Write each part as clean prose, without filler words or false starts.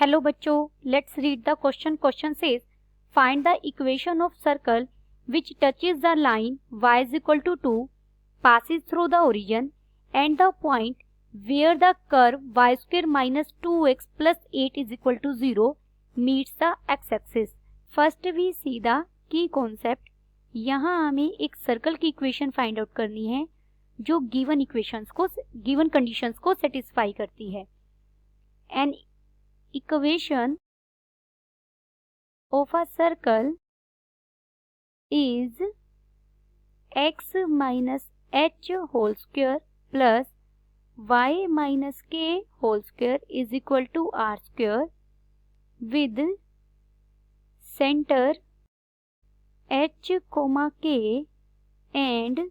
Hello बच्चों, let's read the question. Question says find the equation of circle which touches the line y is equal to 2 passes through the origin and the point where the curve y square minus 2x plus 8 is equal to 0 meets the x-axis. First we see the key concept. यहाँ हमें एक circle की equation find out करनी है जो given conditions को satisfy करती है. An equation of a circle is x minus h whole square plus y minus k whole square is equal to r square with center h comma k and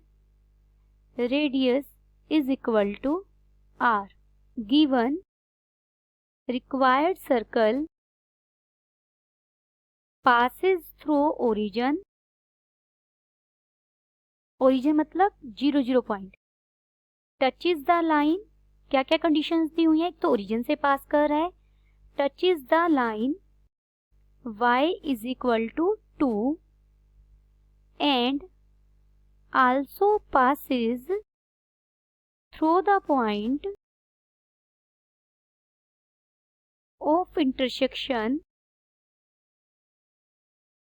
radius is equal to r. Given required circle passes through origin मतलब 0 0 point, touches the line. क्या क्या conditions दी हुई हैं? तो origin से pass कर रहा है, touches the line y is equal to 2 and also passes through the point of intersection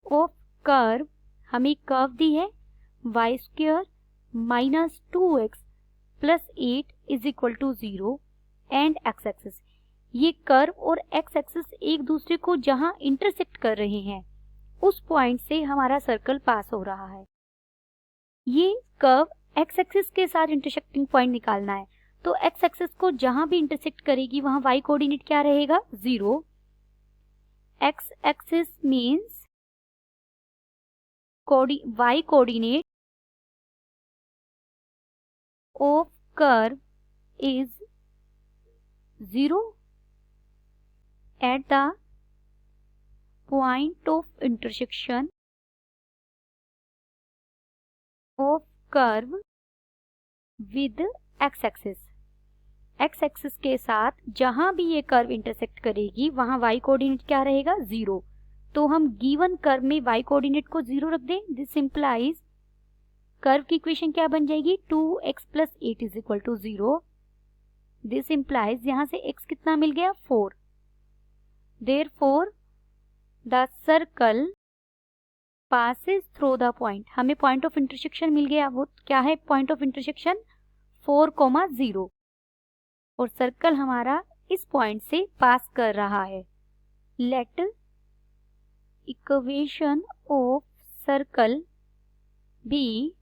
of curve. हमें कर्व दी है y square minus 2x plus 8 is equal to 0 and x axis. ये curve और x axis एक दूसरे को जहां intersect कर रहे हैं उस पॉइंट से हमारा सर्कल पास हो रहा है. ये कर्व x एक्सिस के साथ इंटरसेक्टिंग पॉइंट निकालना है, तो x एक्सिस को जहां भी इंटरसेक्ट करेगी वहां y कोऑर्डिनेट क्या रहेगा? 0. x axis means y coordinate of curve is 0 at the point of intersection of curve with x axis. x axis के साथ जहां भी ये कर्व इंटरसेक्ट करेगी वहां y कोऑर्डिनेट क्या रहेगा? 0. तो हम गिवन कर्व में y कोऑर्डिनेट को 0 रख दें. दिस इंप्लाइज कर्व की इक्वेशन क्या बन जाएगी? 2x plus 8 is equal to 0. This implies यहां से x कितना मिल गया? 4. Therefore the circle passes through the point. हमें पॉइंट ऑफ इंटरसेक्शन मिल गया. वो क्या है पॉइंट ऑफ इंटरसेक्शन? 4,0 और सर्कल हमारा इस पॉइंट से पास कर रहा है. Let equation of circle be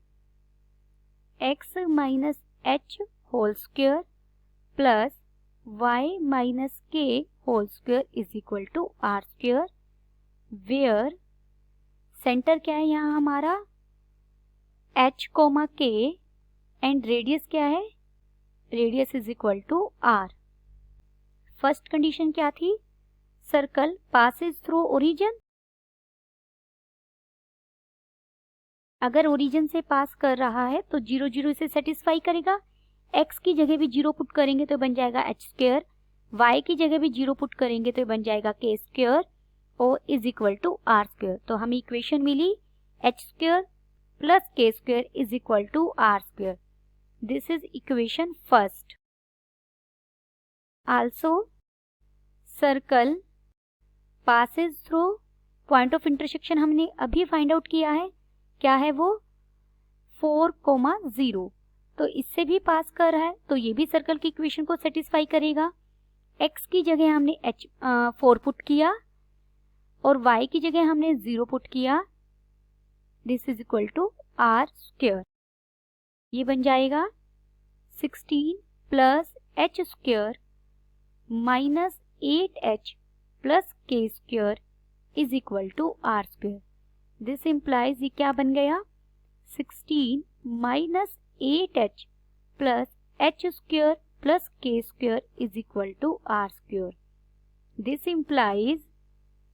x minus h whole square plus y minus k whole square is equal to r square, where centre क्या है यहाँ हमारा? h comma k and radius क्या है? Radius is equal to r. First condition क्या थी? Circle passes through origin. अगर origin से पास कर रहा है तो 0 0 इसे सेटिस्फाई करेगा. x की जगह भी 0 पुट करेंगे तो बन जाएगा h स्क्वायर, y की जगह भी 0 पुट करेंगे तो बन जाएगा k स्क्वायर और is equal to r square. तो हमें इक्वेशन मिली h square plus k square is equal to r square. This is equation first. Also circle passes through point of intersection हमने अभी फाइंड आउट किया है. क्या है वो? 4,0. तो इससे भी पास कर रहा है तो ये भी सर्कल की इक्वेशन को सेटिस्फाई करेगा. x की जगह हमने 4 पुट किया और y की जगह हमने 0 पुट किया. This is equal to r square. ये बन जाएगा 16 प्लस h square minus 8h plus k square is equal to r square. This implies ये क्या बन गया? 16 minus 8h plus h square plus k square is equal to r square. This implies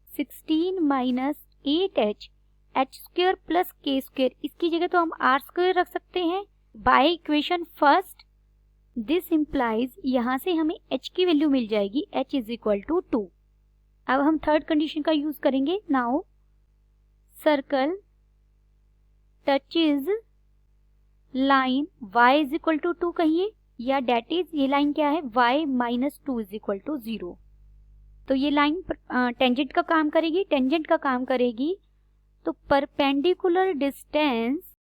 16 minus 8h h square plus k square, इसकी जगह तो हम r square रख सकते हैं by equation first. This implies यहाँ से हमें h की वैल्यू मिल जाएगी h इज इक्वल टू 2. अब हम थर्ड कंडीशन का यूज करेंगे। Now circle touches line y is equal to 2 कहिए, या डेट इज ये लाइन क्या है y minus 2 is equal to 0। तो ये लाइन टेंजेंट का काम करेगी, टेंजेंट का काम करेगी। तो perpendicular distance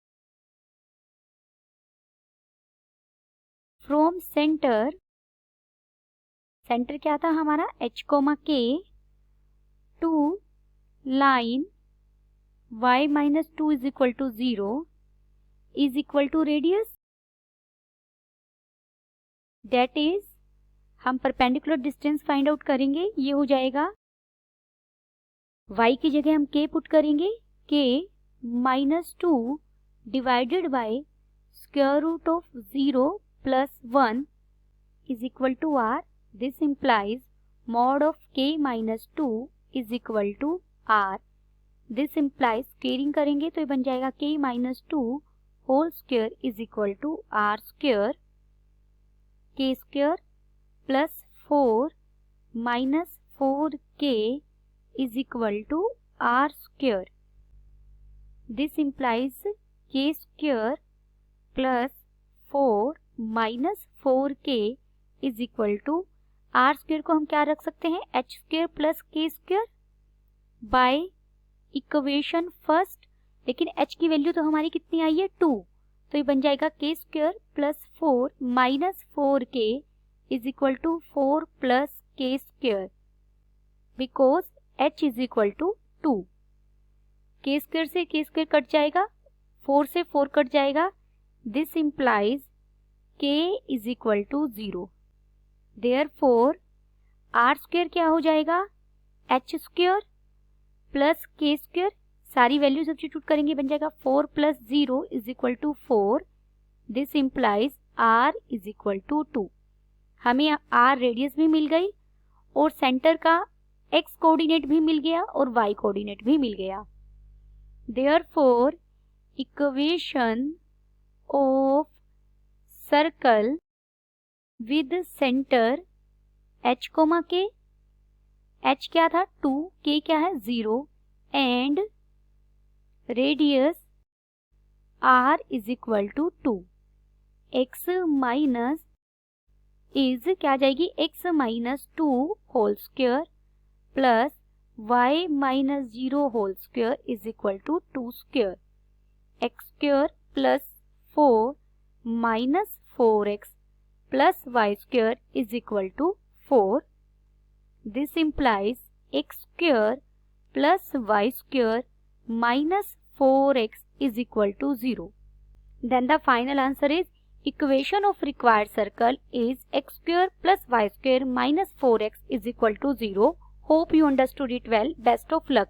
from centre, centre क्या था हमारा h, k to line y minus 2 is equal to 0 is equal to radius, that is हम परपेंडिकुलर डिस्टेंस फाइंड आउट करेंगे। ये हो जाएगा y की जगह हम k पुट करेंगे, k minus 2 divided by square root of 0 plus 1 is equal to r। This implies mod of k minus 2 is equal to r। This implies squaring करेंगे तो ये बन जाएगा k minus 2 whole square is equal to r square, k square plus 4 minus 4k is equal to r square. This implies k square plus 4 minus 4k is equal to r square को हम क्या रख सकते हैं h square plus k square by equation first. लेकिन h की value तो हमारी कितनी आई है 2, तो ये बन जाएगा k square plus 4 minus 4k is equal to 4 plus k square, because h is equal to 2। k square से k स्क्वायर कट जाएगा, 4 से 4 कट जाएगा। This implies k is equal to 0। Therefore r square क्या हो जाएगा h square plus k square, सारी value substitute करेंगे बन जाएगा 4 plus 0 is equal to 4। This implies r is equal to 2। हमें r रेडियस भी मिल गई और सेंटर का x कोऑर्डिनेट भी मिल गया और y कोऑर्डिनेट भी मिल गया। Therefore equation of circle with centre h, k, h क्या था 2, k क्या है 0 and radius r is equal to 2। x minus is क्या जाएगी x minus 2 whole square plus y minus 0 whole square is equal to 2 square, x square plus 4 minus 4x plus y square is equal to 4। This implies x square plus y square minus 4x is equal to 0. Then the final answer is equation of required circle is x square plus y square minus 4x is equal to 0. Hope you understood it well. Best of luck.